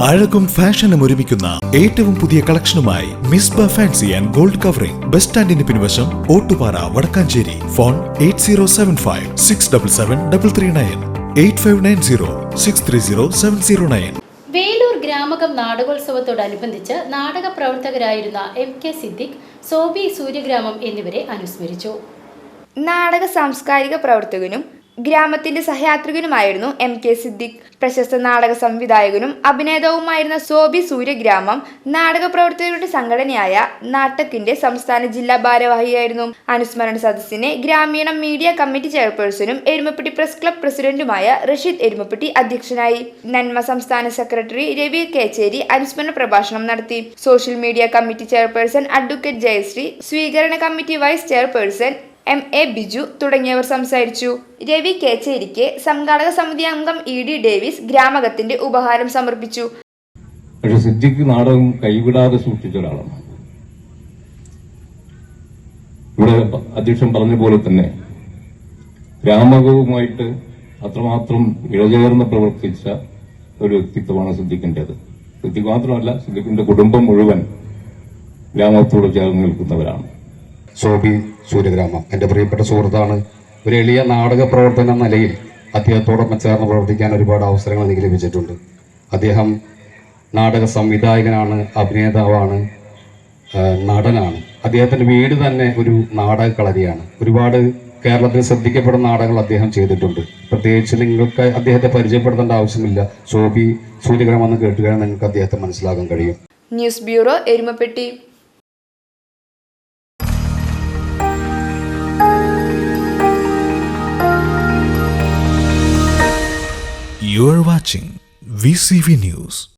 അഴകും ഫാഷനും ഒരുമിക്കുന്ന ഏറ്റവും പുതിയ കളക്ഷനുമായി Misba fancy and gold covering bus സ്റ്റാൻഡിന് പിൻവശം ഓട്ടുപാറ വടക്കാഞ്ചേരി. ഫോൺ 8075677339 8590630709. വേലൂർ ഗ്രാമകം നാടകോത്സവത്തോടനുബന്ധിച്ച് നാടക പ്രവർത്തകരായിരുന്ന MK സിദ്ദിഖ്, സോബി സൂര്യഗ്രാമം എന്നിവരെ അനുസ്മരിച്ചു. നാടക സാംസ്കാരിക പ്രവർത്തകനും ഗ്രാമത്തിന്റെ സഹയാത്രികനുമായിരുന്നു MK സിദ്ദിഖ്. പ്രശസ്ത നാടക സംവിധായകനും അഭിനേതാവുമായിരുന്ന സോബി സൂര്യഗ്രാമം നാടക പ്രവർത്തകരുടെ സംഘടനയായ നാട്ടക്കിന്റെ സംസ്ഥാന ജില്ലാ ഭാരവാഹിയായിരുന്നു. അനുസ്മരണ സദസ്സിനെ ഗ്രാമീണ മീഡിയ കമ്മിറ്റി ചെയർപേഴ്സണും എരുമപ്പെട്ടി പ്രസ് ക്ലബ് പ്രസിഡന്റുമായ റഷീദ് എരുമപ്പെട്ടി അധ്യക്ഷനായി. നന്മ സംസ്ഥാന സെക്രട്ടറി രവി കേച്ചേരി അനുസ്മരണ പ്രഭാഷണം നടത്തി. Social media committee chairperson advocate Jayasree, സ്വീകരണ committee vice chairperson MA Biju തുടങ്ങിയവർ സംസാരിച്ചു. രവി കേച്ചേരിക്ക് സംഘാടക സമിതി അംഗം ED ഡേവിസ് ഗ്രാമകത്തിന്റെ ഉപഹാരം സമർപ്പിച്ചു. പക്ഷെ സിദ്ദിഖ് നാടകം കൈവിടാതെ സൂക്ഷിച്ച ഒരാളാണ്. ഇവിടെ അധ്യക്ഷൻ പറഞ്ഞ പോലെ തന്നെ ഗ്രാമകവുമായിട്ട് അത്രമാത്രം ഇഴചേർന്ന് പ്രവർത്തിച്ച ഒരു വ്യക്തിത്വമാണ് സിദ്ദിഖിന്റേത്. സിദ്ദിഖ് മാത്രമല്ല, സിദ്ദിഖിന്റെ കുടുംബം മുഴുവൻ ഗ്രാമത്തോട് ചേർന്ന് നിൽക്കുന്നവരാണ്. സോബി സൂര്യഗ്രാമം എൻ്റെ പ്രിയപ്പെട്ട സുഹൃത്താണ്. ഒരു എളിയ നാടക പ്രവർത്തന എന്ന നിലയിൽ അദ്ദേഹത്തോടൊപ്പം ചേർന്ന് പ്രവർത്തിക്കാൻ ഒരുപാട് അവസരങ്ങൾ എനിക്ക് ലഭിച്ചിട്ടുണ്ട്. അദ്ദേഹം നാടക സംവിധായകനാണ്, അഭിനേതാവാണ്, നടനാണ്. അദ്ദേഹത്തിൻ്റെ വീട് തന്നെ ഒരു നാടക കളരിയാണ്. ഒരുപാട് കേരളത്തിൽ ശ്രദ്ധിക്കപ്പെടുന്ന നാടകങ്ങൾ അദ്ദേഹം ചെയ്തിട്ടുണ്ട്. പ്രത്യേകിച്ച് നിങ്ങൾക്ക് അദ്ദേഹത്തെ പരിചയപ്പെടുത്തേണ്ട ആവശ്യമില്ല. സോബി സൂര്യഗ്രാമം എന്ന് കേട്ടുകഴിഞ്ഞാൽ നിങ്ങൾക്ക് അദ്ദേഹത്തെ മനസ്സിലാക്കാൻ കഴിയും. News bureau, Erumappetty. You are watching VCV News.